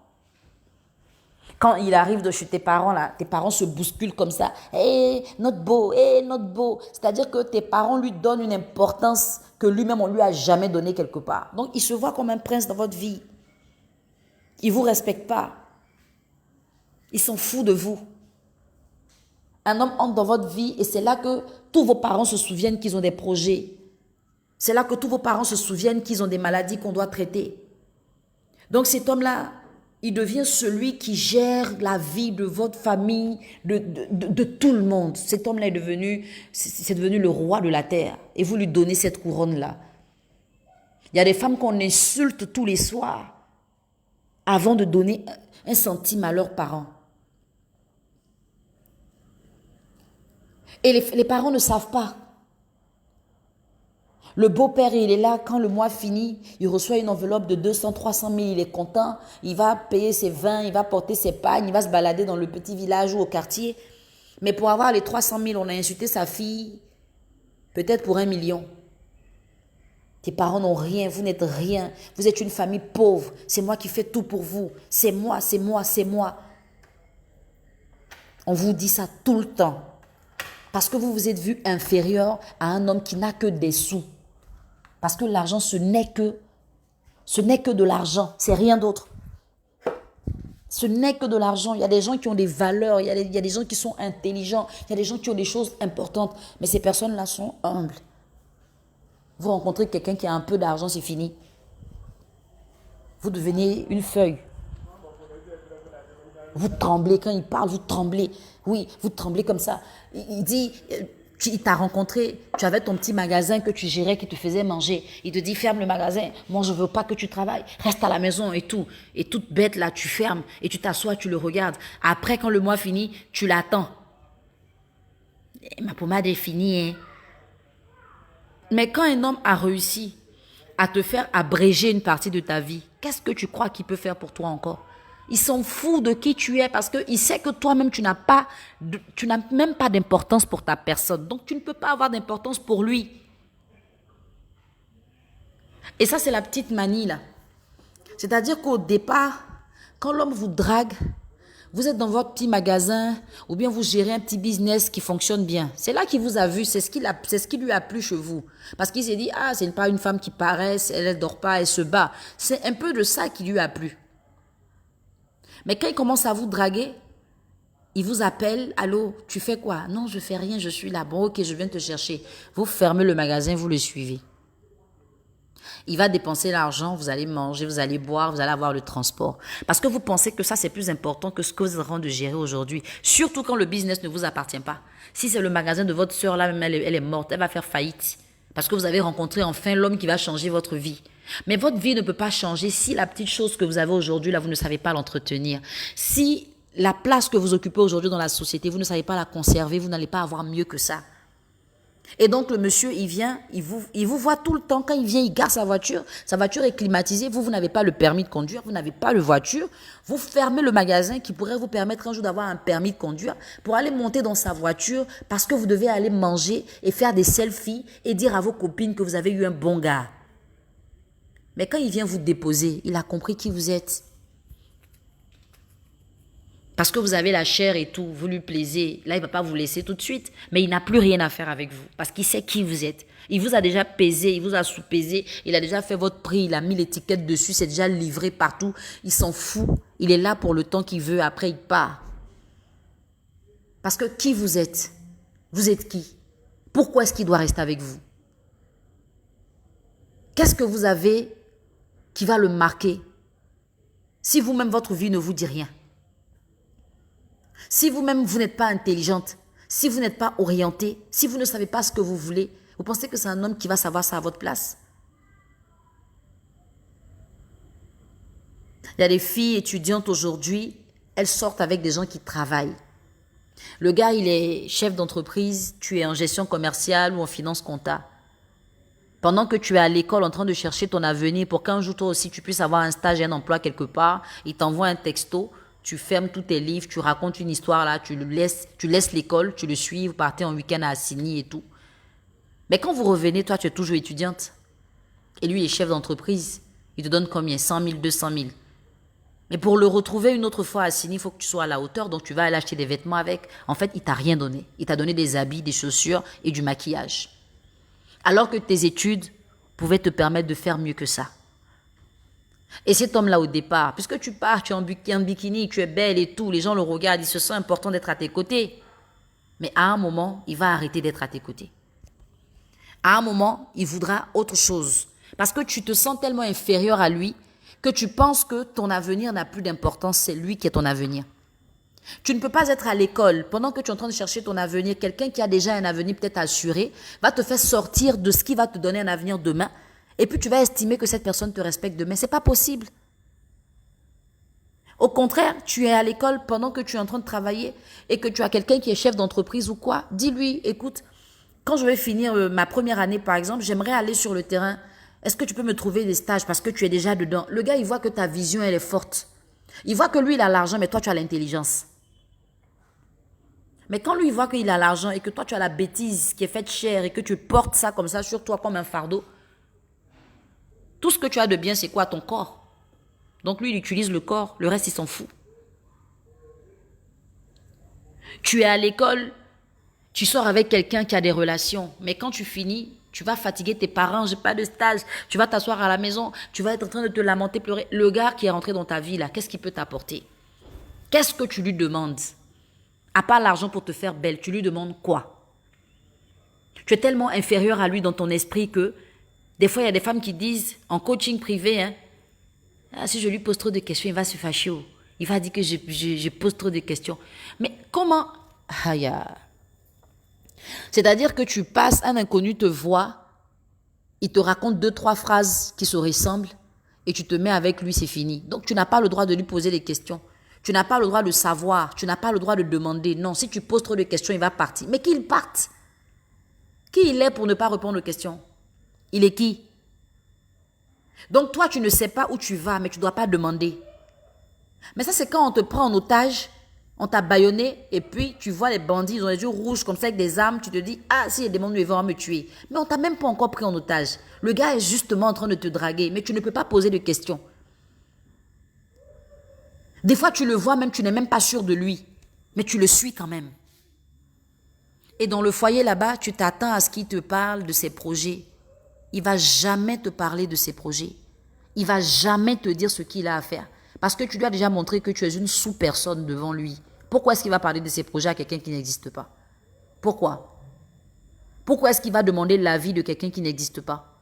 [SPEAKER 2] Quand il arrive de chez tes parents, là, tes parents se bousculent comme ça. Hé, notre beau, hé, notre beau. C'est-à-dire que tes parents lui donnent une importance que lui-même, on ne lui a jamais donnée quelque part. Donc, il se voit comme un prince dans votre vie. Il ne vous respecte pas. Il s'en fout de vous. Un homme entre dans votre vie et c'est là que tous vos parents se souviennent qu'ils ont des projets. C'est là que tous vos parents se souviennent qu'ils ont des maladies qu'on doit traiter. Donc cet homme-là, il devient celui qui gère la vie de votre famille, de tout le monde. Cet homme-là c'est devenu le roi de la terre. Et vous lui donnez cette couronne-là. Il y a des femmes qu'on insulte tous les soirs avant de donner un centime à leurs parents. Et les parents ne savent pas. Le beau-père, il est là, quand le mois finit, il reçoit une enveloppe de 200, 300 000, il est content, il va payer ses vins, il va porter ses pagnes, il va se balader dans le petit village ou au quartier. Mais pour avoir les 300 000, on a insulté sa fille, peut-être pour 1 million. Tes parents n'ont rien, vous n'êtes rien, vous êtes une famille pauvre, c'est moi qui fais tout pour vous, c'est moi, c'est moi, c'est moi. On vous dit ça tout le temps. Parce que vous vous êtes vu inférieur à un homme qui n'a que des sous. Parce que l'argent, ce n'est que de l'argent, c'est rien d'autre. Ce n'est que de l'argent. Il y a des gens qui ont des valeurs, il y a des gens qui sont intelligents, il y a des gens qui ont des choses importantes. Mais ces personnes-là sont humbles. Vous rencontrez quelqu'un qui a un peu d'argent, c'est fini. Vous devenez une feuille. Vous tremblez quand il parle, vous tremblez. Oui, vous tremblez comme ça. Il dit, il t'a rencontré, tu avais ton petit magasin que tu gérais, qui te faisait manger. Il te dit, ferme le magasin. Moi, je ne veux pas que tu travailles. Reste à la maison et tout. Et toute bête là, tu fermes et tu t'assois, tu le regardes. Après, quand le mois finit, tu l'attends. Ma pommade est finie. Hein. Mais quand un homme a réussi à te faire abréger une partie de ta vie, qu'est-ce que tu crois qu'il peut faire pour toi encore? Il s'en fout de qui tu es parce qu'il sait que toi-même, tu n'as même pas d'importance pour ta personne. Donc, tu ne peux pas avoir d'importance pour lui. Et ça, c'est la petite manie là. C'est-à-dire qu'au départ, quand l'homme vous drague, vous êtes dans votre petit magasin ou bien vous gérez un petit business qui fonctionne bien. C'est là qu'il vous a vu, c'est ce qui lui a plu chez vous. Parce qu'il s'est dit, ah, c'est pas une femme qui paresse, elle ne dort pas, elle se bat. C'est un peu de ça qui lui a plu. Mais quand il commence à vous draguer, il vous appelle, allô, tu fais quoi? Non, je fais rien, je suis là. Bon, ok, je viens te chercher. Vous fermez le magasin, vous le suivez. Il va dépenser l'argent, vous allez manger, vous allez boire, vous allez avoir le transport. Parce que vous pensez que ça, c'est plus important que ce que vous êtes en train de gérer aujourd'hui. Surtout quand le business ne vous appartient pas. Si c'est le magasin de votre soeur, là, même elle est morte, elle va faire faillite. Parce que vous avez rencontré enfin l'homme qui va changer votre vie. Mais votre vie ne peut pas changer si la petite chose que vous avez aujourd'hui, là, vous ne savez pas l'entretenir. Si la place que vous occupez aujourd'hui dans la société, vous ne savez pas la conserver, vous n'allez pas avoir mieux que ça. Et donc, le monsieur, il vient, il vous voit tout le temps. Quand il vient, il gare sa voiture est climatisée. Vous n'avez pas le permis de conduire, vous n'avez pas de voiture. Vous fermez le magasin qui pourrait vous permettre un jour d'avoir un permis de conduire pour aller monter dans sa voiture parce que vous devez aller manger et faire des selfies et dire à vos copines que vous avez eu un bon gars. Mais quand il vient vous déposer, il a compris qui vous êtes. Parce que vous avez la chair et tout, vous lui plaisez. Là, il ne va pas vous laisser tout de suite. Mais il n'a plus rien à faire avec vous. Parce qu'il sait qui vous êtes. Il vous a déjà pesé, il vous a sous-pesé. Il a déjà fait votre prix, il a mis l'étiquette dessus. C'est déjà livré partout. Il s'en fout. Il est là pour le temps qu'il veut. Après, il part. Parce que qui vous êtes? Vous êtes qui? Pourquoi est-ce qu'il doit rester avec vous? Qu'est-ce que vous avez qui va le marquer? Si vous-même, votre vie ne vous dit rien. Si vous-même, vous n'êtes pas intelligente, si vous n'êtes pas orientée, si vous ne savez pas ce que vous voulez, vous pensez que c'est un homme qui va savoir ça à votre place? Il y a des filles étudiantes aujourd'hui, elles sortent avec des gens qui travaillent. Le gars, il est chef d'entreprise, tu es en gestion commerciale ou en finance compta. Pendant que tu es à l'école en train de chercher ton avenir pour qu'un jour toi aussi tu puisses avoir un stage et un emploi quelque part, il t'envoie un texto. Tu fermes tous tes livres, tu racontes une histoire là, tu laisses l'école, tu le suis, vous partez en week-end à Assini et tout. Mais quand vous revenez, toi, tu es toujours étudiante. Et lui, il est chef d'entreprise. Il te donne combien? 100 000, 200 000. Mais pour le retrouver une autre fois à Assini, il faut que tu sois à la hauteur, donc tu vas aller acheter des vêtements avec. En fait, il t'a rien donné. Il t'a donné des habits, des chaussures et du maquillage. Alors que tes études pouvaient te permettre de faire mieux que ça. Et cet homme-là, au départ, puisque tu pars, tu es en bikini, tu es belle et tout, les gens le regardent, il se sent important d'être à tes côtés. Mais à un moment, il va arrêter d'être à tes côtés. À un moment, il voudra autre chose. Parce que tu te sens tellement inférieur à lui que tu penses que ton avenir n'a plus d'importance, c'est lui qui est ton avenir. Tu ne peux pas être à l'école pendant que tu es en train de chercher ton avenir. Quelqu'un qui a déjà un avenir peut-être assuré va te faire sortir de ce qui va te donner un avenir demain. Et puis tu vas estimer que cette personne te respecte demain. Ce n'est pas possible. Au contraire, tu es à l'école pendant que tu es en train de travailler et que tu as quelqu'un qui est chef d'entreprise ou quoi. Dis-lui, écoute, quand je vais finir ma première année par exemple, j'aimerais aller sur le terrain. Est-ce que tu peux me trouver des stages parce que tu es déjà dedans? Le gars, il voit que ta vision, elle est forte. Il voit que lui, il a l'argent, mais toi, tu as l'intelligence. Mais quand lui, il voit qu'il a l'argent et que toi, tu as la bêtise qui est faite chère et que tu portes ça comme ça sur toi comme un fardeau, tout ce que tu as de bien, c'est quoi? Ton corps. Donc lui, il utilise le corps. Le reste, il s'en fout. Tu es à l'école, tu sors avec quelqu'un qui a des relations. Mais quand tu finis, tu vas fatiguer tes parents. J'ai pas de stage. Tu vas t'asseoir à la maison. Tu vas être en train de te lamenter, pleurer. Le gars qui est rentré dans ta vie, là, qu'est-ce qu'il peut t'apporter? Qu'est-ce que tu lui demandes? À part l'argent pour te faire belle, tu lui demandes quoi? Tu es tellement inférieur à lui dans ton esprit que des fois, il y a des femmes qui disent, en coaching privé, hein, ah, si je lui pose trop de questions, il va se fâcher. Il va dire que je pose trop de questions. Mais comment? C'est-à-dire que tu passes, un inconnu te voit, il te raconte 2-3 phrases qui se ressemblent et tu te mets avec lui, c'est fini. Donc, tu n'as pas le droit de lui poser des questions. Tu n'as pas le droit de savoir. Tu n'as pas le droit de demander. Non, si tu poses trop de questions, il va partir. Mais qu'il parte. Qui il est pour ne pas répondre aux questions? Il est qui? Donc toi, tu ne sais pas où tu vas, mais tu ne dois pas demander. Mais ça, c'est quand on te prend en otage, on t'a bâillonné, et puis tu vois les bandits, ils ont les yeux rouges comme ça avec des armes, tu te dis, ah, si les démons ils vont me tuer. Mais on t'a même pas encore pris en otage. Le gars est justement en train de te draguer, mais tu ne peux pas poser de questions. Des fois, tu le vois même, tu n'es même pas sûr de lui, mais tu le suis quand même. Et dans le foyer là-bas, tu t'attends à ce qu'il te parle de ses projets. Il ne va jamais te parler de ses projets. Il ne va jamais te dire ce qu'il a à faire. Parce que tu lui as déjà montré que tu es une sous-personne devant lui. Pourquoi est-ce qu'il va parler de ses projets à quelqu'un qui n'existe pas? Pourquoi? Pourquoi est-ce qu'il va demander l'avis de quelqu'un qui n'existe pas?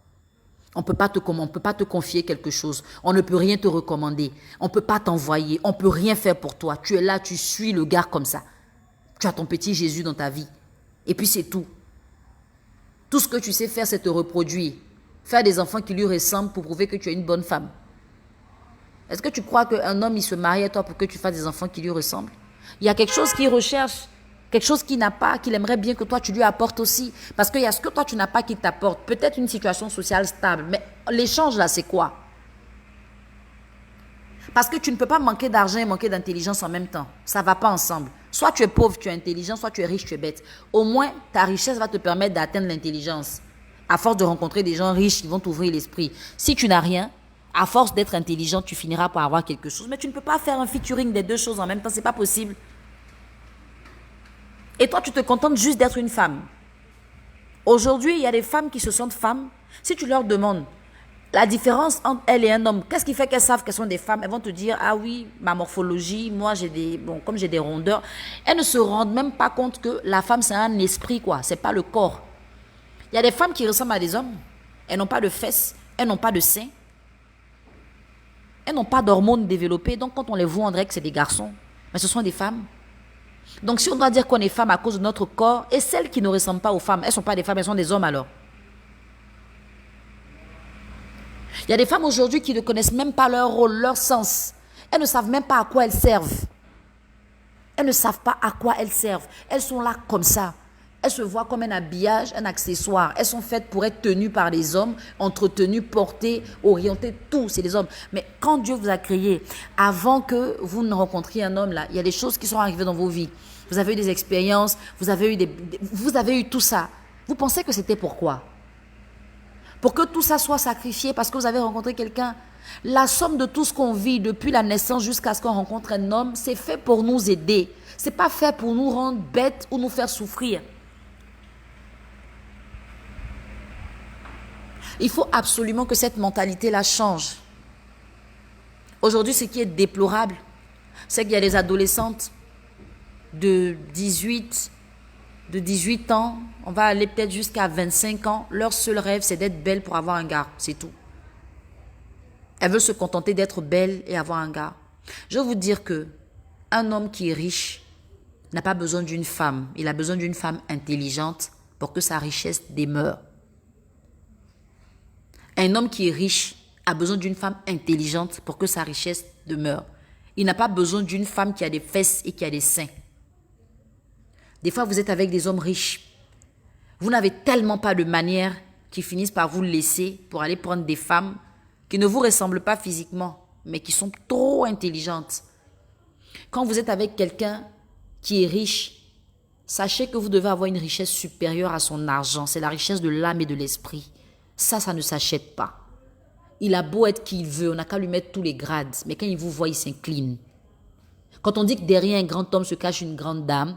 [SPEAKER 2] On ne peut pas te confier quelque chose. On ne peut rien te recommander. On ne peut pas t'envoyer. On ne peut rien faire pour toi. Tu es là, tu suis le gars comme ça. Tu as ton petit Jésus dans ta vie. Et puis c'est tout. Tout ce que tu sais faire, c'est te reproduire. Faire des enfants qui lui ressemblent pour prouver que tu es une bonne femme. Est-ce que tu crois qu'un homme, il se marie à toi pour que tu fasses des enfants qui lui ressemblent? Il y a quelque chose qu'il recherche, quelque chose qu'il n'a pas, qu'il aimerait bien que toi, tu lui apportes aussi. Parce qu'il y a ce que toi, tu n'as pas qui t'apporte. Peut-être une situation sociale stable. Mais l'échange, là, c'est quoi? Parce que tu ne peux pas manquer d'argent et manquer d'intelligence en même temps. Ça ne va pas ensemble. Soit tu es pauvre, tu es intelligent, soit tu es riche, tu es bête. Au moins, ta richesse va te permettre d'atteindre l'intelligence. À force de rencontrer des gens riches qui vont t'ouvrir l'esprit. Si tu n'as rien, à force d'être intelligent, tu finiras par avoir quelque chose. Mais tu ne peux pas faire un featuring des deux choses en même temps. Ce n'est pas possible. Et toi, tu te contentes juste d'être une femme. Aujourd'hui, il y a des femmes qui se sentent femmes. Si tu leur demandes la différence entre elle et un homme, qu'est-ce qui fait qu'elles savent qu'elles sont des femmes? Elles vont te dire, ah oui, ma morphologie, moi comme j'ai des rondeurs. Elles ne se rendent même pas compte que la femme, c'est un esprit, quoi. C'est pas le corps. Il y a des femmes qui ressemblent à des hommes. Elles n'ont pas de fesses, elles n'ont pas de seins. Elles n'ont pas d'hormones développées. Donc, quand on les voit, on dirait que c'est des garçons. Mais ce sont des femmes. Donc, si on doit dire qu'on est femme à cause de notre corps, et celles qui ne ressemblent pas aux femmes, elles ne sont pas des femmes, elles sont des hommes alors. Il y a des femmes aujourd'hui qui ne connaissent même pas leur rôle, leur sens. Elles ne savent même pas à quoi elles servent. Elles ne savent pas à quoi elles servent. Elles sont là comme ça. Elles se voient comme un habillage, un accessoire. Elles sont faites pour être tenues par les hommes, entretenues, portées, orientées, tout, c'est les hommes. Mais quand Dieu vous a créé, avant que vous ne rencontriez un homme là, il y a des choses qui sont arrivées dans vos vies. Vous avez eu des expériences, vous avez eu tout ça. Vous pensez que c'était pourquoi? Pour que tout ça soit sacrifié parce que vous avez rencontré quelqu'un. La somme de tout ce qu'on vit depuis la naissance jusqu'à ce qu'on rencontre un homme, c'est fait pour nous aider. Ce n'est pas fait pour nous rendre bêtes ou nous faire souffrir. Il faut absolument que cette mentalité-là change. Aujourd'hui, ce qui est déplorable, c'est qu'il y a des adolescentes de 18 ans, on va aller peut-être jusqu'à 25 ans. Leur seul rêve, c'est d'être belle pour avoir un gars, c'est tout. Elles veulent se contenter d'être belle et avoir un gars. Je veux vous dire que un homme qui est riche n'a pas besoin d'une femme. Il a besoin d'une femme intelligente pour que sa richesse demeure. Un homme qui est riche a besoin d'une femme intelligente pour que sa richesse demeure. Il n'a pas besoin d'une femme qui a des fesses et qui a des seins. Des fois, vous êtes avec des hommes riches. Vous n'avez tellement pas de manières qu'ils finissent par vous laisser pour aller prendre des femmes qui ne vous ressemblent pas physiquement, mais qui sont trop intelligentes. Quand vous êtes avec quelqu'un qui est riche, sachez que vous devez avoir une richesse supérieure à son argent. C'est la richesse de l'âme et de l'esprit. Ça ne s'achète pas. Il a beau être qui il veut, on n'a qu'à lui mettre tous les grades. Mais quand il vous voit, il s'incline. Quand on dit que derrière un grand homme se cache une grande dame,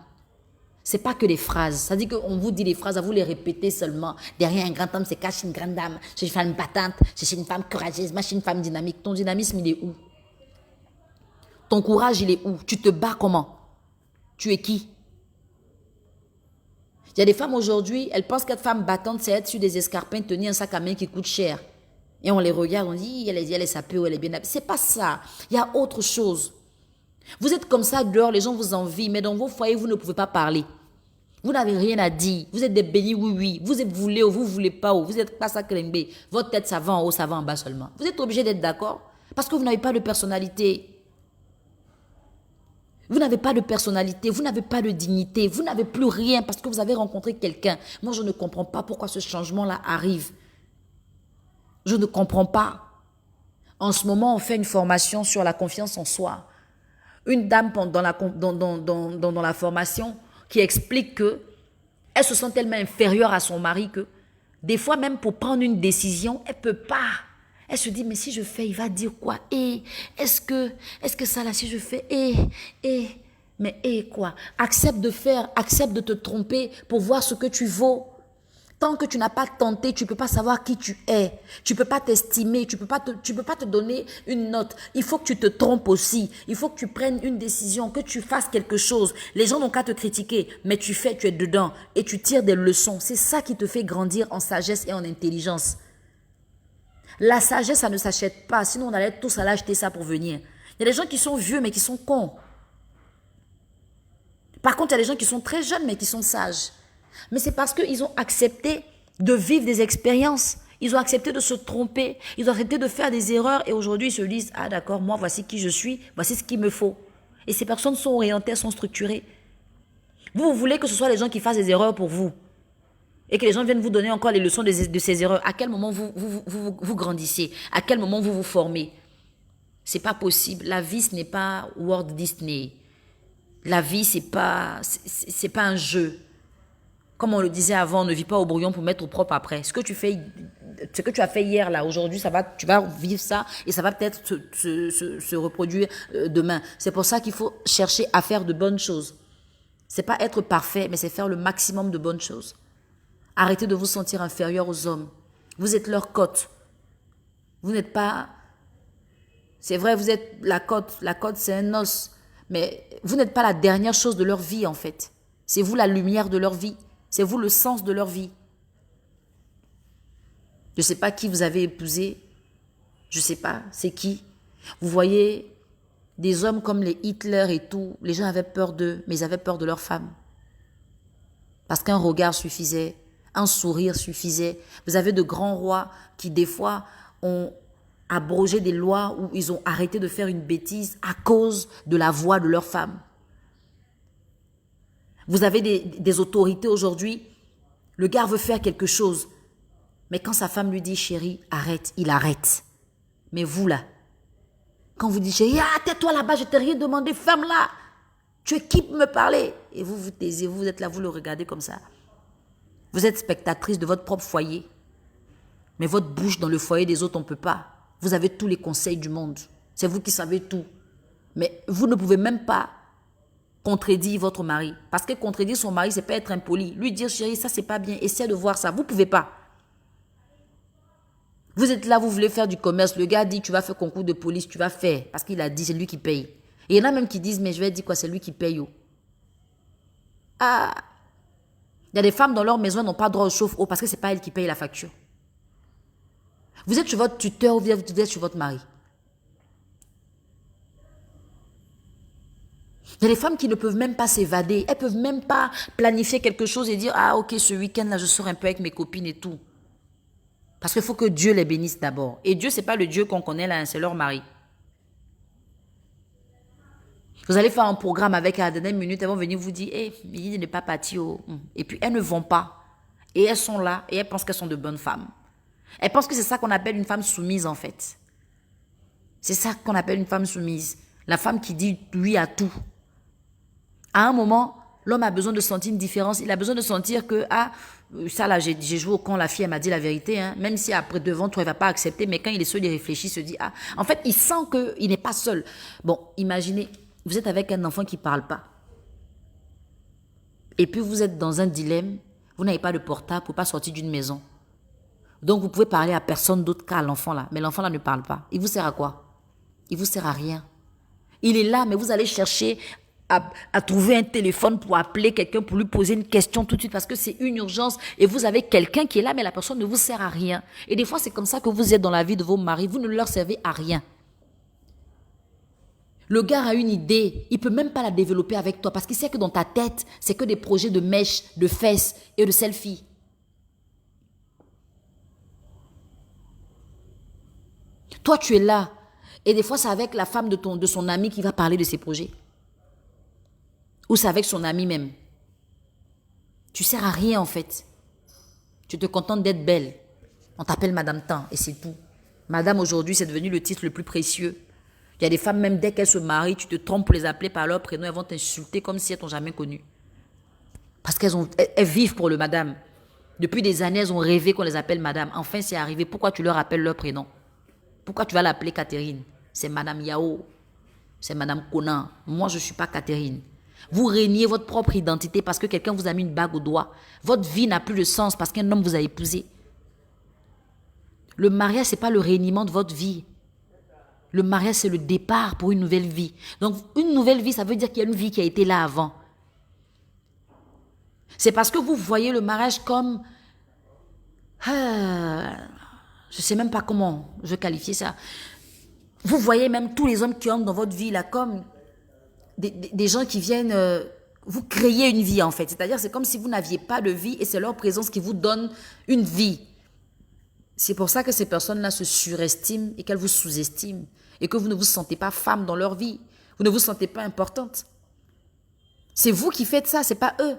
[SPEAKER 2] c'est pas que des phrases. Ça dit qu'on vous dit des phrases, à vous les répéter seulement. Derrière un grand homme se cache une grande dame. Je suis une femme battante, je suis une femme courageuse, moi je suis une femme dynamique. Ton dynamisme, il est où? Ton courage, il est où? Tu te bats comment? Tu es qui? Il y a des femmes aujourd'hui, elles pensent qu'être femme battante, c'est être sur des escarpins, tenir un sac à main qui coûte cher. Et on les regarde, on dit, elle est sapée ou elle est bien habillée. C'est pas ça. Il y a autre chose. Vous êtes comme ça dehors, les gens vous envient, mais dans vos foyers, vous ne pouvez pas parler. Vous n'avez rien à dire. Vous êtes des bénis, oui. Vous voulez ou vous voulez pas ou. Vous êtes pas ça crembé. Votre tête, ça va en haut, ça va en bas seulement. Vous êtes obligé d'être d'accord parce que vous n'avez pas de personnalité. Vous n'avez pas de personnalité, vous n'avez pas de dignité, vous n'avez plus rien parce que vous avez rencontré quelqu'un. Moi, je ne comprends pas pourquoi ce changement-là arrive. Je ne comprends pas. En ce moment, on fait une formation sur la confiance en soi. Une dame dans la formation qui explique que elle se sent tellement inférieure à son mari que des fois, même pour prendre une décision, elle ne peut pas. Elle se dit, mais si je fais, il va dire quoi? Est-ce que ça là, si je fais, mais quoi? Accepte de faire, accepte de te tromper pour voir ce que tu vaux. Tant que tu n'as pas tenté, tu ne peux pas savoir qui tu es. Tu ne peux pas t'estimer, tu peux pas te donner une note. Il faut que tu te trompes aussi. Il faut que tu prennes une décision, que tu fasses quelque chose. Les gens n'ont qu'à te critiquer, mais tu fais, tu es dedans et tu tires des leçons. C'est ça qui te fait grandir en sagesse et en intelligence. La sagesse, ça ne s'achète pas. Sinon, on allait tous aller acheter ça pour venir. Il y a des gens qui sont vieux, mais qui sont cons. Par contre, il y a des gens qui sont très jeunes, mais qui sont sages. Mais c'est parce qu'ils ont accepté de vivre des expériences. Ils ont accepté de se tromper. Ils ont accepté de faire des erreurs. Et aujourd'hui, ils se disent, ah d'accord, moi, voici qui je suis. Voici ce qu'il me faut. Et ces personnes sont orientées, sont structurées. Vous voulez que ce soit les gens qui fassent des erreurs pour vous. Et que les gens viennent vous donner encore les leçons de ces erreurs. À quel moment vous grandissez? À quel moment vous vous formez? C'est pas possible. La vie, ce n'est pas Walt Disney. La vie, c'est pas un jeu. Comme on le disait avant, on ne vit pas au brouillon pour mettre au propre après. Ce que tu as fait hier, là, aujourd'hui, tu vas vivre ça et ça va peut-être se reproduire demain. C'est pour ça qu'il faut chercher à faire de bonnes choses. C'est pas être parfait, mais c'est faire le maximum de bonnes choses. Arrêtez de vous sentir inférieur aux hommes. Vous êtes leur cote. Vous n'êtes pas... C'est vrai, vous êtes la cote. La cote, c'est un os. Mais vous n'êtes pas la dernière chose de leur vie, en fait. C'est vous la lumière de leur vie. C'est vous le sens de leur vie. Je ne sais pas qui vous avez épousé. Je ne sais pas, c'est qui. Vous voyez, des hommes comme les Hitler et tout, les gens avaient peur d'eux, mais ils avaient peur de leurs femmes. Parce qu'un regard suffisait, un sourire suffisait. Vous avez de grands rois qui, des fois, ont abrogé des lois où ils ont arrêté de faire une bêtise à cause de la voix de leur femme. Vous avez des autorités aujourd'hui, le gars veut faire quelque chose, mais quand sa femme lui dit « chérie, arrête », il arrête. Mais vous là, quand vous dites « chérie, tais-toi là-bas, je t'ai rien demandé, ferme-la, tu es qui pour me parler ?» Et vous vous taisez, vous êtes là, vous le regardez comme ça. Vous êtes spectatrice de votre propre foyer, mais votre bouche dans le foyer des autres, on ne peut pas. Vous avez tous les conseils du monde, c'est vous qui savez tout. Mais vous ne pouvez même pas contredire votre mari. Parce que contredire son mari, c'est pas être impoli. Lui dire, chérie, ça c'est pas bien, essaie de voir ça. Vous pouvez pas. Vous êtes là, vous voulez faire du commerce. Le gars dit, tu vas faire concours de police, tu vas faire. Parce qu'il a dit, c'est lui qui paye. Et il y en a même qui disent, mais je vais dire quoi, c'est lui qui paye. Oh. Ah, il y a des femmes dans leur maison qui n'ont pas droit au chauffe-eau parce que c'est pas elle qui paye la facture. Vous êtes chez votre tuteur ou vous êtes chez votre mari. Il y a des femmes qui ne peuvent même pas s'évader. Elles ne peuvent même pas planifier quelque chose et dire « Ah, ok, ce week-end-là, je sors un peu avec mes copines et tout. » Parce qu'il faut que Dieu les bénisse d'abord. Et Dieu, ce n'est pas le Dieu qu'on connaît là, c'est leur mari. Vous allez faire un programme avec à la dernière minute, elles vont venir vous dire « Eh, il n'est pas parti. Oh. » Et puis, elles ne vont pas. Et elles sont là et elles pensent qu'elles sont de bonnes femmes. Elles pensent que c'est ça qu'on appelle une femme soumise, en fait. C'est ça qu'on appelle une femme soumise. La femme qui dit oui à tout. À un moment, l'homme a besoin de sentir une différence. Il a besoin de sentir que, ah, ça là, j'ai joué au con, la fille, elle m'a dit la vérité. Hein. Même si après, devant toi, elle ne va pas accepter. Mais quand il est seul, il réfléchit, il se dit, ah. En fait, il sent qu'il n'est pas seul. Bon, imaginez, vous êtes avec un enfant qui ne parle pas. Et puis, vous êtes dans un dilemme. Vous n'avez pas de portable pour ne pas sortir d'une maison. Donc, vous pouvez parler à personne d'autre qu'à l'enfant là. Mais l'enfant là ne parle pas. Il vous sert à quoi? Il vous sert à rien. Il est là, mais vous allez chercher à trouver un téléphone pour appeler quelqu'un, pour lui poser une question tout de suite parce que c'est une urgence et vous avez quelqu'un qui est là mais la personne ne vous sert à rien. Et des fois, c'est comme ça que vous êtes dans la vie de vos maris. Vous ne leur servez à rien. Le gars a une idée, il ne peut même pas la développer avec toi parce qu'il sait que dans ta tête, c'est que des projets de mèches, de fesses et de selfies. Toi, tu es là et des fois, c'est avec la femme de son ami qui va parler de ses projets. Ou c'est avec son ami même. Tu sers à rien en fait. Tu te contentes d'être belle. On t'appelle Madame Tan et c'est tout. Madame aujourd'hui c'est devenu le titre le plus précieux. Il y a des femmes même dès qu'elles se marient, tu te trompes pour les appeler par leur prénom, elles vont t'insulter comme si elles t'ont jamais connu. Parce elles vivent pour le madame. Depuis des années, elles ont rêvé qu'on les appelle madame. Enfin, c'est arrivé. Pourquoi tu leur appelles leur prénom? Pourquoi tu vas l'appeler Catherine? C'est Madame Yao. C'est Madame Conan. Moi, je ne suis pas Catherine. Vous régnez votre propre identité parce que quelqu'un vous a mis une bague au doigt. Votre vie n'a plus de sens parce qu'un homme vous a épousé. Le mariage, ce n'est pas le régnement de votre vie. Le mariage, c'est le départ pour une nouvelle vie. Donc, une nouvelle vie, ça veut dire qu'il y a une vie qui a été là avant. C'est parce que vous voyez le mariage comme... je ne sais même pas comment je qualifier ça. Vous voyez même tous les hommes qui entrent dans votre vie là comme des gens qui viennent... vous créer une vie en fait. C'est-à-dire c'est comme si vous n'aviez pas de vie et c'est leur présence qui vous donne une vie. C'est pour ça que ces personnes-là se surestiment et qu'elles vous sous-estiment. Et que vous ne vous sentez pas femme dans leur vie. Vous ne vous sentez pas importante. C'est vous qui faites ça, c'est pas eux.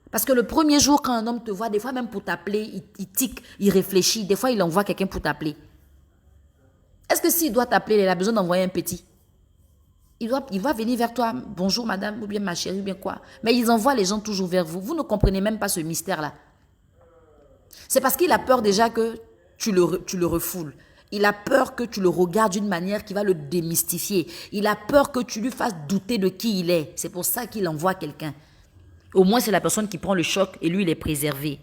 [SPEAKER 2] Parce que le premier jour, quand un homme te voit, des fois même pour t'appeler, il tique, il réfléchit. Des fois, il envoie quelqu'un pour t'appeler. Est-ce que s'il doit t'appeler, il a besoin d'envoyer un petit? Il va venir vers toi, bonjour madame, ou bien ma chérie, ou bien quoi. Mais ils envoient les gens toujours vers vous. Vous ne comprenez même pas ce mystère-là. C'est parce qu'il a peur déjà que tu le refoules. Il a peur que tu le regardes d'une manière qui va le démystifier. Il a peur que tu lui fasses douter de qui il est. C'est pour ça qu'il envoie quelqu'un. Au moins, c'est la personne qui prend le choc et lui, il est préservé.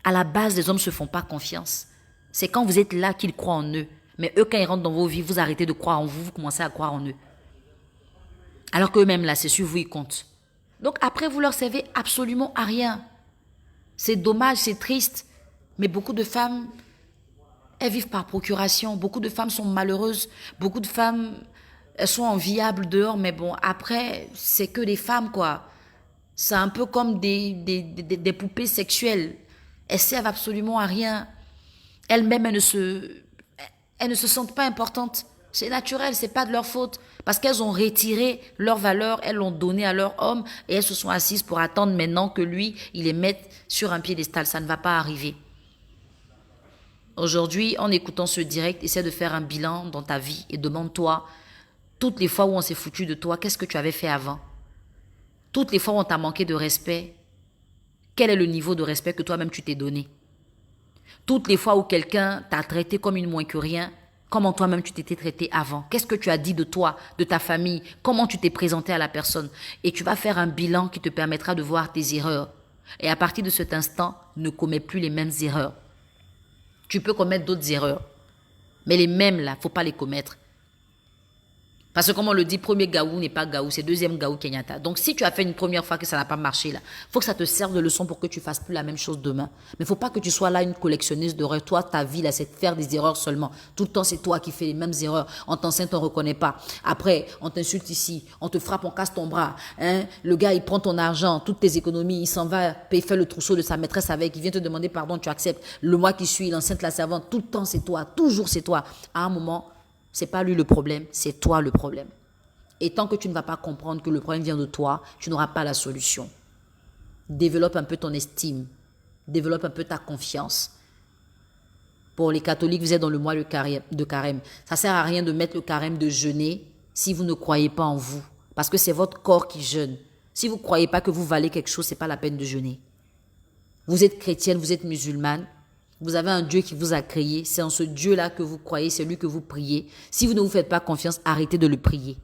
[SPEAKER 2] À la base, les hommes ne se font pas confiance. C'est quand vous êtes là qu'ils croient en eux. Mais eux, quand ils rentrent dans vos vies, vous arrêtez de croire en vous, vous commencez à croire en eux. Alors qu'eux-mêmes, là, c'est sur vous, ils comptent. Donc après, vous leur servez absolument à rien. C'est dommage, c'est triste. Mais beaucoup de femmes... elles vivent par procuration. Beaucoup de femmes sont malheureuses. Beaucoup de femmes, elles sont enviables dehors. Mais bon, après, c'est que des femmes, quoi. C'est un peu comme des poupées sexuelles. Elles servent absolument à rien. Elles-mêmes, elles ne se sentent pas importantes. C'est naturel, c'est pas de leur faute. Parce qu'elles ont retiré leur valeur, elles l'ont donné à leur homme et elles se sont assises pour attendre maintenant que lui, il les mette sur un piédestal. Ça ne va pas arriver. Aujourd'hui, en écoutant ce direct, essaie de faire un bilan dans ta vie et demande-toi, toutes les fois où on s'est foutu de toi, qu'est-ce que tu avais fait avant? Toutes les fois où on t'a manqué de respect, quel est le niveau de respect que toi-même tu t'es donné? Toutes les fois où quelqu'un t'a traité comme une moins que rien, comment toi-même tu t'étais traité avant? Qu'est-ce que tu as dit de toi, de ta famille? Comment tu t'es présenté à la personne? Et tu vas faire un bilan qui te permettra de voir tes erreurs. Et à partir de cet instant, ne commets plus les mêmes erreurs. Tu peux commettre d'autres erreurs. Mais les mêmes, là, il ne faut pas les commettre. Parce que comme on le dit, premier gaou n'est pas gaou, c'est deuxième gaou Kenyatta. Donc si tu as fait une première fois que ça n'a pas marché, là, faut que ça te serve de leçon pour que tu fasses plus la même chose demain. Mais il ne faut pas que tu sois là une collectionneuse d'erreurs. Toi, ta vie, là, c'est de faire des erreurs seulement. Tout le temps, c'est toi qui fais les mêmes erreurs. On t'enseigne, on ne reconnaît pas. Après, on t'insulte ici, on te frappe, on casse ton bras. Hein? Le gars, il prend ton argent, toutes tes économies, il s'en va, il fait le trousseau de sa maîtresse avec, il vient te demander pardon, tu acceptes. Le mois qui suit, il enceinte la servante. Tout le temps, c'est toi. Toujours, c'est toi. À un moment, c'est pas lui le problème, c'est toi le problème. Et tant que tu ne vas pas comprendre que le problème vient de toi, tu n'auras pas la solution. Développe un peu ton estime. Développe un peu ta confiance. Pour les catholiques, vous êtes dans le mois de carême. Ça ne sert à rien de mettre le carême de jeûner si vous ne croyez pas en vous. Parce que c'est votre corps qui jeûne. Si vous ne croyez pas que vous valez quelque chose, ce n'est pas la peine de jeûner. Vous êtes chrétienne, vous êtes musulmane. Vous avez un Dieu qui vous a créé. C'est en ce Dieu-là que vous croyez, c'est lui que vous priez. Si vous ne vous faites pas confiance, arrêtez de le prier.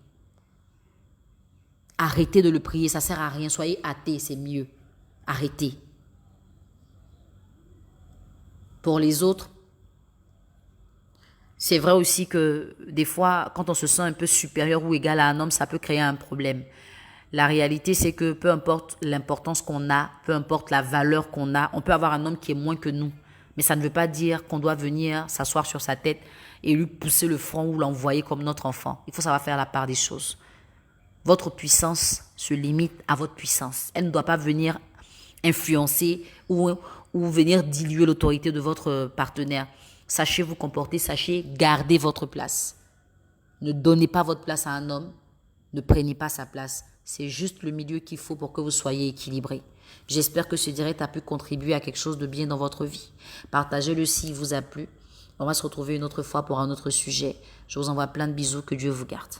[SPEAKER 2] Arrêtez de le prier, ça ne sert à rien. Soyez athée, c'est mieux. Arrêtez. Pour les autres, c'est vrai aussi que des fois, quand on se sent un peu supérieur ou égal à un homme, ça peut créer un problème. La réalité, c'est que peu importe l'importance qu'on a, peu importe la valeur qu'on a, on peut avoir un homme qui est moins que nous. Mais ça ne veut pas dire qu'on doit venir s'asseoir sur sa tête et lui pousser le front ou l'envoyer comme notre enfant. Il faut savoir faire la part des choses. Votre puissance se limite à votre puissance. Elle ne doit pas venir influencer ou venir diluer l'autorité de votre partenaire. Sachez vous comporter, sachez garder votre place. Ne donnez pas votre place à un homme, ne prenez pas sa place.
[SPEAKER 1] C'est juste le milieu qu'il faut pour que vous soyez équilibré. J'espère que ce direct a pu contribuer à quelque chose de bien dans votre vie. Partagez-le s'il vous a plu. On va se retrouver une autre fois pour un autre sujet. Je vous envoie plein de bisous. Que Dieu vous garde.